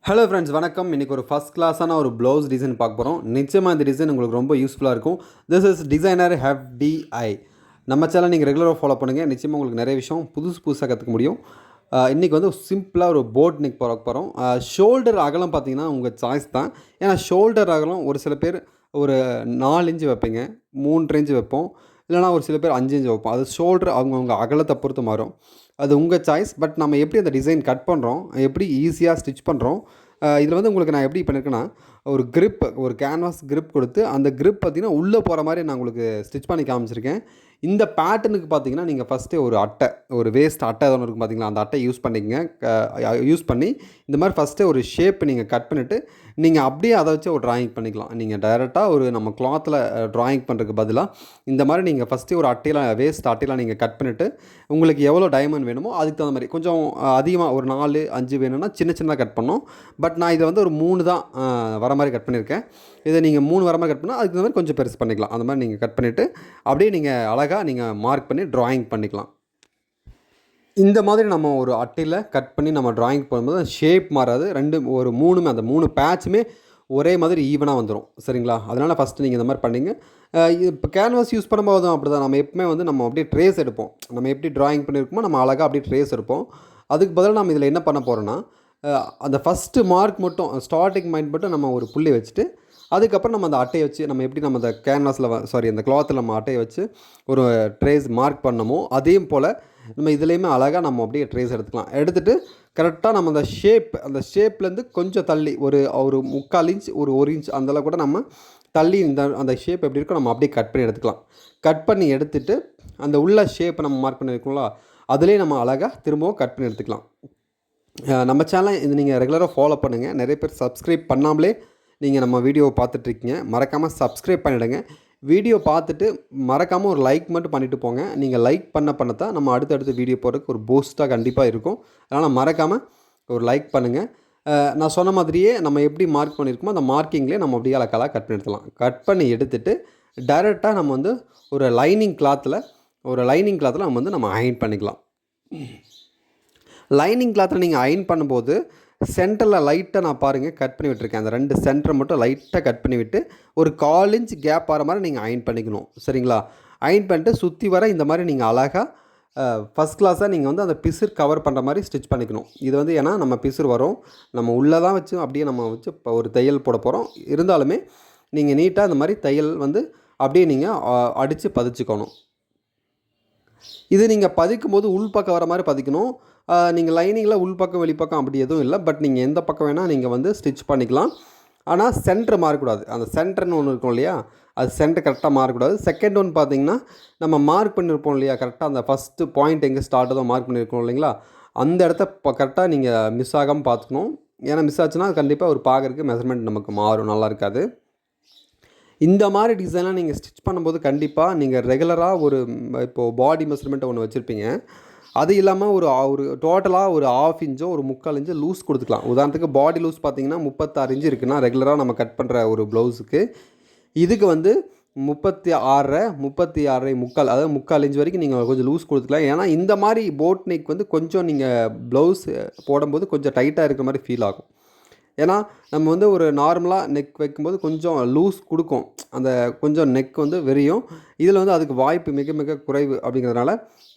Hello friends, வணக்கம். இன்றைக்கி ஒரு ஃபஸ்ட் கிளாஸான ஒரு ப்ளவுஸ் டிசைன் பார்க்க போகிறோம். நிச்சயமாக இந்த டிசைன் உங்களுக்கு ரொம்ப யூஸ்ஃபுல்லாக இருக்கும். This is designer FDI. நம்ம சேனல் நீங்கள் ரெகுலராக ஃபாலோ பண்ணுங்கள். நிச்சயமாக உங்களுக்கு நிறைய விஷயம் புதுசாக கற்றுக்க முடியும். இன்றைக்கி வந்து சிம்பிளாக ஒரு போட் நெக் பார்க்க போகிறோம். ஷோல்டர் அகலம் பார்த்தீங்கன்னா உங்கள் சாய்ஸ் தான். ஏன்னா ஷோல்டர் அகலம் ஒரு சில பேர் ஒரு 4 இன்ச்சு வைப்பீங்க, 3 இன்ச்சு வைப்போம், இல்லைனா ஒரு சில பேர் 5 இன்ச்சு வைப்போம். அது ஷோல்டர் அவங்கவுங்க அகலத்தை பொறுத்து மாறும். அது உங்கள் சாய்ஸ். பட் நம்ம எப்படி அந்த டிசைன் கட் பண்ணுறோம், எப்படி ஈஸியாக ஸ்டிச் பண்ணுறோம், இதில் வந்து உங்களுக்கு நான் எப்படி பண்ணியிருக்கேன்னா, ஒரு கிரிப், ஒரு கேன்வாஸ் கிரிப் கொடுத்து அந்த கிரிப் பார்த்திங்கன்னா உள்ளே போகிற மாதிரி நான் உங்களுக்கு ஸ்டிச் பண்ணி காமிச்சிருக்கேன். இந்த பேட்டர்னுக்கு பார்த்தீங்கன்னா நீங்கள் ஃபஸ்ட்டு ஒரு அட்டை, ஒரு வேஸ்ட் அட்டை ஒன்று இருக்கும் பார்த்தீங்களா, அந்த அட்டை யூஸ் பண்ணிக்கங்க. யூஸ் பண்ணி இந்த மாதிரி ஃபஸ்ட்டு ஒரு ஷேப் நீங்கள் கட் பண்ணிவிட்டு நீங்கள் அப்படியே அதை வச்சு ஒரு ட்ராயிங் பண்ணிக்கலாம். நீங்கள் டைரெக்டாக ஒரு நம்ம கிளாத்தில் ட்ராயிங் பண்ணுறதுக்கு பதிலாக இந்த மாதிரி நீங்கள் ஃபஸ்ட்டு ஒரு அட்டையில் வேஸ்ட் அட்டையில் நீங்கள் கட் பண்ணிவிட்டு உங்களுக்கு எவ்வளோ டைமண்ட் வேணுமோ அதுக்கு தகுந்த மாதிரி கொஞ்சம் அதிகமாக ஒரு 4, 5 வேணும்னா சின்னதாக கட் பண்ணோம். பட் நான் இதை வந்து ஒரு 3 தான் வர மாதிரி கட் பண்ணியிருக்கேன். இதை நீங்கள் 3 வர மாதிரி கட் பண்ணால் அதுக்கு தகுந்த மாதிரி கொஞ்சம் பெருசு பண்ணிக்கலாம். அந்த மாதிரி நீங்கள் கட் பண்ணிவிட்டு அப்படியே நீங்கள் அழகாக நீங்கள் மார்க் பண்ணி ட்ராயிங் பண்ணிக்கலாம். இந்த மாதிரி நம்ம ஒரு அட்டையில் கட் பண்ணி நம்ம ட்ராயிங் பண்ணும்போது ஷேப் மாறாது. ஒரு 3மே அந்த 3 பேட்சுமே ஒரே மாதிரி ஈவனாக வந்துடும். சரிங்களா? அதனால் ஃபஸ்ட்டு நீங்கள் இந்த மாதிரி பண்ணிங்க. இப்போ கேன்வாஸ் யூஸ் பண்ணும்போதும் அப்படி தான். நம்ம எப்பவுமே வந்து நம்ம அப்படியே ட்ரேஸ் எடுப்போம். நம்ம எப்படி ட்ராயிங் பண்ணியிருக்கோமோ நம்ம அழகாக அப்படியே ட்ரேஸ் எடுப்போம். அதுக்கு பதிலாக நம்ம இதில் என்ன பண்ண போகிறோன்னா, அந்த ஃபஸ்ட்டு மார்க் மட்டும், ஸ்டார்டிங் மைண்ட் மட்டும் நம்ம ஒரு புள்ளி வச்சுட்டு அதுக்கப்புறம் நம்ம அந்த அட்டையை வச்சு நம்ம எப்படி நம்ம அந்த கேன்வாஸில் அந்த கிளாத்தில் நம்ம அட்டையை வச்சு ஒரு ட்ரேஸ் மார்க் பண்ணமோ அதே போல் நம்ம இதுலேயுமே அழகாக நம்ம அப்படியே ட்ரேஸ் எடுத்துக்கலாம். எடுத்துகிட்டு கரெக்டாக நம்ம அந்த ஷேப்லேருந்து கொஞ்சம் தள்ளி ஒரு 3/4 இன்ச், ஒரு 1 இன்ச் அந்தளவு கூட நம்ம தள்ளி அந்த ஷேப் எப்படி இருக்கோ நம்ம அப்படியே கட் பண்ணி எடுத்துக்கலாம். கட் பண்ணி எடுத்துகிட்டு அந்த உள்ள ஷேப்பை நம்ம மார்க் பண்ணியிருக்கோங்களா, அதுலேயே நம்ம அழகாக திரும்பவும் கட் பண்ணி எடுத்துக்கலாம். நம்ம சேனலை இது நீங்கள் ரெகுலராக ஃபாலோ பண்ணுங்கள். நிறைய பேர் சப்ஸ்கிரைப் பண்ணாமலே நீங்கள் நம்ம வீடியோவை பார்த்துட்ருக்கீங்க. மறக்காமல் சப்ஸ்கிரைப் பண்ணிவிடுங்க. வீடியோ பார்த்துட்டு மறக்காமல் ஒரு லைக் மட்டும் பண்ணிவிட்டு போங்க. நீங்கள் லைக் பண்ண தான் நம்ம அடுத்தடுத்து வீடியோ போகிறதுக்கு ஒரு பூஸ்ட்டாக கண்டிப்பாக இருக்கும். அதனால் மறக்காமல் ஒரு லைக் பண்ணுங்கள். நான் சொன்ன மாதிரியே நம்ம எப்படி மார்க் பண்ணியிருக்கோமோ அந்த மார்க்கிங்லேயே நம்ம அப்படியே அழகாக கட் பண்ணி எடுத்துக்கலாம். கட் பண்ணி எடுத்துகிட்டு டைரெக்டாக நம்ம வந்து ஒரு லைனிங் கிளாத்தில் நம்ம அயர்ன் பண்ணிக்கலாம். லைனிங் கிளாத்தில் நீங்கள் அயர்ன் பண்ணும்போது சென்டரில் லைட்டாக நான் பாருங்கள் கட் பண்ணி விட்டுருக்கேன். அந்த 2 சென்டரை மட்டும் லைட்டாக கட் பண்ணி விட்டு ஒரு 1/4 இன்ச் கேப் ஆகிற மாதிரி நீங்கள் அயர்ன் பண்ணிக்கணும். சரிங்களா? அயர்ன் பண்ணிட்டு சுற்றி வர இந்த மாதிரி நீங்கள் அழகாக ஃபஸ்ட் கிளாஸாக நீங்கள் வந்து அந்த பிசுறு கவர் பண்ணுற மாதிரி ஸ்டிச் பண்ணிக்கணும். இது வந்து ஏன்னா நம்ம பிசுறு வரும், நம்ம உள்ளே தான் வச்சு அப்படியே நம்ம வச்சு இப்போ ஒரு தையல் போட போகிறோம். இருந்தாலுமே நீங்கள் நீட்டாக இந்த மாதிரி தையல் வந்து அப்படியே நீங்கள் அடித்து பதிச்சுக்கணும். இது நீங்கள் பதிக்கும் போது உள் பக்கம் வர மாதிரி பதிக்கணும். நீங்கள் லைனிங்கில் உள்பக்கம் வெளிப்பக்கம் அப்படி எதுவும் இல்லை. பட் நீங்கள் எந்த பக்கம் வேணால் நீங்கள் வந்து ஸ்டிச் பண்ணிக்கலாம். ஆனால் சென்டர் மாறக்கூடாது. அந்த சென்டர்னு ஒன்று இருக்கும் இல்லையா, அது சென்டர் கரெக்டாக மாறக்கூடாது. செகண்ட் ஒன்று பார்த்தீங்கன்னா நம்ம மார்க் பண்ணியிருப்போம் இல்லையா, கரெக்டாக அந்த ஃபஸ்ட்டு பாயிண்ட் எங்கே ஸ்டார்ட் ஆகுதோ மார்க் பண்ணியிருக்கோம் இல்லைங்களா, அந்த இடத்த கரெக்டாக நீங்கள் மிஸ் ஆகாமல் பார்த்துக்கணும். ஏன்னா மிஸ் ஆச்சுன்னா கண்டிப்பாக ஒரு பார்க்குறதுக்கு மெஷர்மெண்ட் நமக்கு மாறும், நல்லா இருக்காது. இந்த மாதிரி டிசைன்லாம் நீங்கள் ஸ்டிச் பண்ணும்போது கண்டிப்பாக நீங்கள் ரெகுலராக இப்போது பாடி மெஷர்மெண்ட்டை ஒன்று வச்சுருப்பீங்க. அது இல்லாமல் ஒரு டோட்டலாக ஒரு 1/2 இன்ச்சோ ஒரு 3/4 இன்ச்சோ லூஸ் கொடுத்துக்கலாம். உதாரணத்துக்கு பாடி லூஸ் பார்த்திங்கன்னா 36 இன்ச்சு இருக்குன்னா ரெகுலராக நம்ம கட் பண்ணுற ஒரு ப்ளவுஸுக்கு இதுக்கு வந்து 36 3/4 அதாவது 3/4 இன்ச் வரைக்கும் நீங்கள் கொஞ்சம் லூஸ் கொடுத்துக்கலாம். ஏன்னா இந்த மாதிரி போட் நெக் வந்து கொஞ்சம் நீங்கள் ப்ளவுஸ் போடும்போது கொஞ்சம் டைட்டாக இருக்கிற மாதிரி ஃபீல் ஆகும். ஏன்னா நம்ம வந்து ஒரு நார்மலாக நெக் வைக்கும்போது கொஞ்சம் லூஸ் கொடுக்கும், அந்த கொஞ்சம் நெக் வந்து வெறியும். இதில் வந்து அதுக்கு வாய்ப்பு மிக மிக குறைவு. அப்படிங்கிறதுனால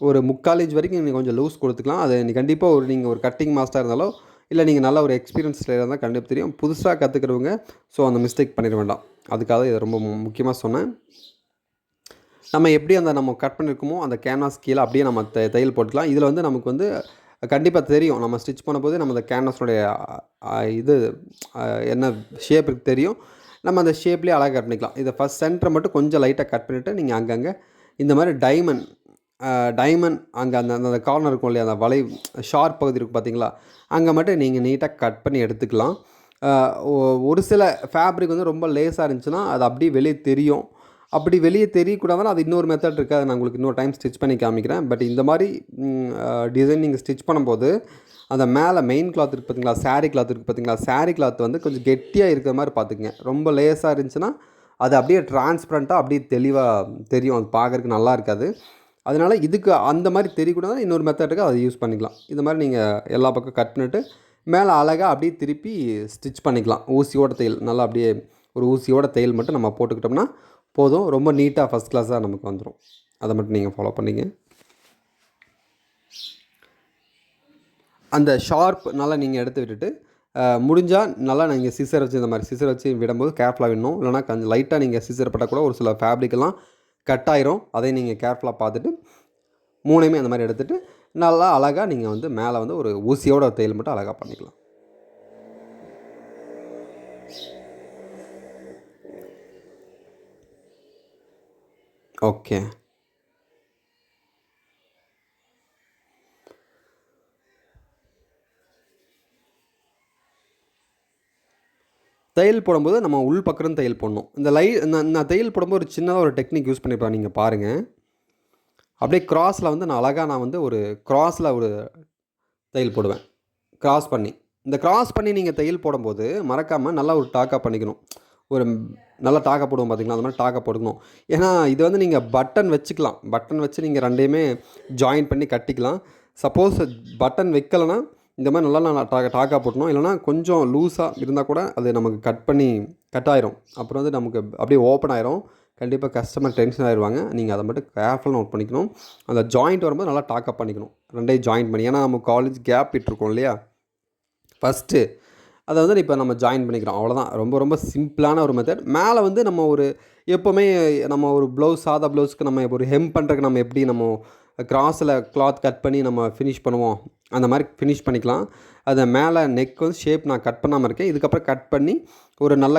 ஒரு 3/4 இன்ச் வரைக்கும் நீங்கள் கொஞ்சம் லூஸ் கொடுத்துக்கலாம். அது கண்டிப்பாக நீங்கள் ஒரு கட்டிங் மாஸ்டராக இருந்தாலோ இல்லை நீங்கள் நல்ல ஒரு எக்ஸ்பீரியன்ஸ் இருந்தால் கண்டிப்பாக தெரியும். புதுசாக கற்றுக்கிறவங்க ஸோ அந்த மிஸ்டேக் பண்ணிட வேண்டாம். அதுக்காக இதை ரொம்ப முக்கியமாக சொன்னேன். நம்ம எப்படி நம்ம கட் பண்ணியிருக்கோமோ அந்த கேன்வாஸ் கீழே அப்படியே நம்ம தையல் போட்டுக்கலாம். இதில் வந்து நமக்கு வந்து கண்டிப்பாக தெரியும், நம்ம ஸ்டிச் பண்ணும்போது நம்ம அந்த கேன்வாஸோடைய என்ன ஷேப் தெரியும். நம்ம அந்த ஷேப்லேயே அழகாக கட் பண்ணிக்கலாம். இதை ஃபஸ்ட் சென்டரை மட்டும் கொஞ்சம் லைட்டாக கட் பண்ணிவிட்டு நீங்கள் அங்கங்கே இந்த மாதிரி டைமண்ட் அங்கே அந்த கார்னர் இருக்கும் இல்லையா, அந்த ஷார்ப் பகுதி இருக்கும் பார்த்தீங்களா, அங்கே மட்டும் நீங்கள் நீட்டாக கட் பண்ணி எடுத்துக்கலாம். ஒரு சில ஃபேப்ரிக் வந்து ரொம்ப லேஸாக இருந்துச்சுன்னா அது அப்படியே வெளியே தெரியும். அப்படி வெளியே தெரியக்கூடாதுன்னா அது இன்னொரு மெத்தட் இருக்குது, அதை நான் உங்களுக்கு இன்னொரு டைம் ஸ்டிச் பண்ணி காமிக்கிறேன். பட் இந்த மாதிரி டிசைன் நீங்கள் ஸ்டிச் பண்ணும்போது அந்த மேலே மெயின் கிளாத் இருக்குது பார்த்தீங்களா, சாரீ கிளாத் இருக்குது பார்த்தீங்களா, சாரீ கிளாத் வந்து கொஞ்சம் கெட்டியாக இருக்கிற மாதிரி பார்த்துக்குங்க. ரொம்ப லேஸாக இருந்துச்சுன்னா அது அப்படியே டிரான்ஸ்பரண்ட்டாக அப்படியே தெளிவாக தெரியும், அது பார்க்குறதுக்கு நல்லா இருக்காது. அதனால் இதுக்கு அந்த மாதிரி தெரியக்கூடாதுன்னா இன்னொரு மெத்தட் இருக்குது, அதை யூஸ் பண்ணிக்கலாம். இந்த மாதிரி நீங்கள் எல்லா பக்கம் கட் பண்ணிவிட்டு மேலே அழகாக அப்படியே திருப்பி ஸ்டிச் பண்ணிக்கலாம். ஊசியோட தையல் நல்லா அப்படியே ஒரு ஊசியோட தையல் மட்டும் நம்ம போட்டுக்கிட்டோம்னா போதும். ரொம்ப நீட்டாக ஃபஸ்ட் கிளாஸாக நமக்கு வந்துடும். அதை மட்டும் நீங்கள் ஃபாலோ பண்ணிங்க. அந்த ஷார்ப் நல்லா நீங்கள் எடுத்து விட்டுட்டு முடிஞ்சால் நல்லா நீங்கள் சிசர் வச்சு இந்த மாதிரி சிசர் வச்சு விடும்போது கேர்ஃபுல்லாக விடணும். இல்லைனா கொஞ்சம் லைட்டாக நீங்கள் சிசர் பட்டால் கூட ஒரு சில ஃபேப்ரிக்கெல்லாம் கட் ஆயிரும். அதையும் நீங்கள் கேர்ஃபுல்லாக பார்த்துட்டு 3யுமே அந்த மாதிரி எடுத்துகிட்டு நல்லா அழகாக நீங்கள் வந்து மேலே வந்து ஒரு ஊசியோட தையல் மட்டும் அழகாக பண்ணிக்கலாம். ஓகே. தையல் போடும்போது நம்ம உள் பக்கம் தையல் போடணும். இந்த நான் தையல் போடும்போது ஒரு சின்னதாக ஒரு டெக்னிக் யூஸ் பண்ணியிருப்பேன், நீங்கள் பாருங்கள். அப்படியே கிராஸில் வந்து நான் வந்து ஒரு கிராஸில் ஒரு தையல் போடுவேன், கிராஸ் பண்ணி. இந்த கிராஸ் பண்ணி நீங்கள் தையல் போடும்போது மறக்காமல் நல்லா ஒரு டாக்கா பண்ணிக்கணும். ஒரு நல்லா டாக்கா போடுவோம் பார்த்தீங்களா, அந்த மாதிரி டாக்கா போட்டுக்கணும். ஏன்னா இது வந்து நீங்கள் பட்டன் வச்சுக்கலாம். பட்டன் வச்சு நீங்கள் 2யுமே ஜாயின் பண்ணி கட்டிக்கலாம். சப்போஸ் பட்டன் வைக்கலைன்னா இந்த மாதிரி நல்லா நான் டாக்கா போட்டணும். இல்லைனா கொஞ்சம் லூஸாக இருந்தால் கூட அது நமக்கு கட் ஆயிரும். அப்புறம் வந்து நமக்கு அப்படியே ஓப்பன் ஆயிரும். கண்டிப்பாக கஸ்டமர் டென்ஷன் ஆயிடுவாங்க. நீங்கள் அதை மட்டும் கேர்ஃபுல்லாக நோட் பண்ணிக்கணும். அந்த ஜாயிண்ட் வரும்போது நல்லா டாக்கப் பண்ணிக்கணும். 2யும் ஜாயின் பண்ணி. ஏன்னா நம்ம காலேஜ் கேப் விட்டுருக்கோம் இல்லையா ஃபஸ்ட்டு, அதை வந்து இப்போ நம்ம ஜாயின் பண்ணிக்கிறோம். அவ்வளோதான். ரொம்ப ரொம்ப சிம்பிளான ஒரு மெத்தட். மேலே வந்து நம்ம ஒரு எப்போவுமே நம்ம ஒரு ப்ளவுஸ் சாதா ப்ளவுஸ்க்கு நம்ம ஒரு ஹெம் பண்ணுறதுக்கு நம்ம எப்படி நம்ம கிராஸில் கிளாத் கட் பண்ணி நம்ம ஃபினிஷ் பண்ணுவோம், அந்த மாதிரி ஃபினிஷ் பண்ணிக்கலாம். அதை மேலே நெக் வந்து ஷேப் நான் கட் பண்ணாமல் இருக்கேன். இதுக்கப்புறம் கட் பண்ணி ஒரு நல்ல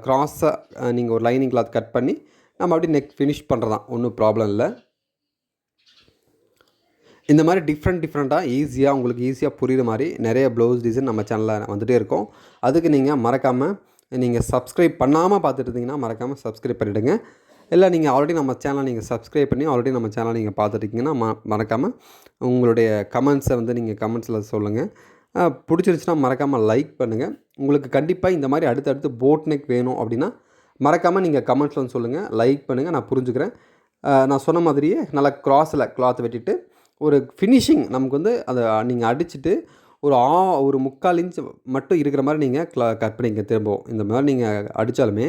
கிராஸாக நீங்கள் ஒரு லைனிங் கிளாத் கட் பண்ணி நம்ம அப்படியே நெக் ஃபினிஷ் பண்ணுறதான். ஒன்றும் ப்ராப்ளம் இல்லை. இந்த மாதிரி டிஃப்ரெண்ட்டாக ஈஸியாக உங்களுக்கு ஈஸியாக புரிகிற மாதிரி நிறைய ப்ளவுஸ் டிசைன் நம்ம சேனலில் வந்துகிட்டே இருக்கோம். அதுக்கு நீங்கள் மறக்காமல் நீங்கள் சப்ஸ்கிரைப் பண்ணாமல் பார்த்துட்டு இருந்தீங்கன்னா மறக்காமல் சப்ஸ்கிரைப் பண்ணிவிடுங்க. இல்லை நீங்கள் ஆல்ரெடி நம்ம சேனலை நீங்கள் சப்ஸ்கிரைப் பண்ணி ஆல்ரெடி நம்ம சேனலை நீங்கள் பார்த்துட்டிங்கன்னா மறக்காமல் உங்களுடைய கமெண்ட்ஸை வந்து நீங்கள் கமெண்ட்ஸில் சொல்லுங்கள். பிடிச்சிருச்சுன்னா மறக்காமல் லைக் பண்ணுங்கள். உங்களுக்கு கண்டிப்பாக இந்த மாதிரி அடுத்தடுத்து போட் நெக் வேணும் அப்படின்னா மறக்காமல் நீங்கள் கமெண்ட்ஸில் வந்து சொல்லுங்கள். லைக் பண்ணுங்கள், நான் புரிஞ்சுக்கிறேன். நான் சொன்ன மாதிரியே நல்லா கிராஸில் கிளாத் வெட்டிட்டு ஒரு ஃபினிஷிங் நமக்கு வந்து அதை நீங்கள் அடிச்சுட்டு ஒரு 3/4 இன்ச் மட்டும் இருக்கிற மாதிரி நீங்கள் கட் பண்ணிங்க. திரும்பவும் இந்த மாதிரி நீங்கள் அடித்தாலுமே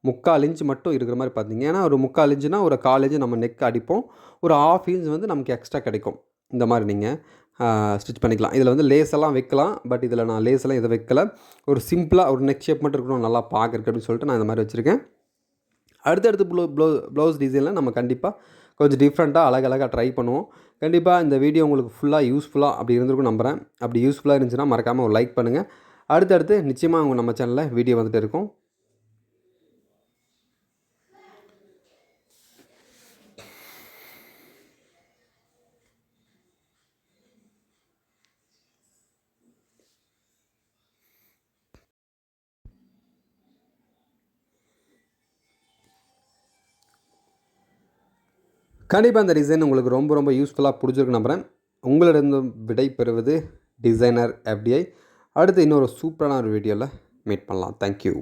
3/4 இன்ச் மட்டும் இருக்கிற மாதிரி பார்த்தீங்க. ஏன்னா ஒரு 3/4 இன்ச்சுனா ஒரு 1/4 இன்ச் நம்ம நெக் அடிப்போம். ஒரு 1/2 இன்ச் வந்து நமக்கு எக்ஸ்ட்ரா கிடைக்கும். இந்த மாதிரி நீங்கள் ஸ்டிச் பண்ணிக்கலாம். இதில் வந்து லேஸ் எல்லாம் வைக்கலாம். பட் இதில் நான் லேஸ் எல்லாம் இதை வைக்கல. ஒரு சிம்பிளாக ஒரு நெக் ஷேப் மட்டும் இருக்கணும், நல்லா பார்க்குறக்கு அப்படின்னு சொல்லிட்டு நான் இந்த மாதிரி வச்சுருக்கேன். அடுத்தடுத்து ப்ளவுஸ் டிசைனில் நம்ம கண்டிப்பாக கொஞ்சம் டிஃப்ரெண்ட்டாக அழகழகாக ட்ரை பண்ணுவோம். கண்டிப்பாக இந்த வீடியோ உங்களுக்கு ஃபுல்லாக யூஸ்ஃபுல்லாக அப்படி இருந்திருக்கும் நம்புகிறேன். அப்படி யூஸ்ஃபுல்லாக இருந்துச்சுன்னா மறக்காமல் ஒரு லைக் பண்ணுங்கள். அடுத்தடுத்து நிச்சயமாக உங்கள் நம்ம சேனலில் வீடியோ வந்துட்டு இருக்கும். கண்டிப்பாக இந்த டிசைன் உங்களுக்கு ரொம்ப ரொம்ப யூஸ்ஃபுல்லாக பிடிச்சிருக்கு நம்புகிறேன். உங்களிடம் விடை பெறுவது டிசைனர் FDI. அடுத்து இன்னொரு சூப்பரான ஒரு வீடியோவில் மீட் பண்ணலாம். தேங்க்யூ.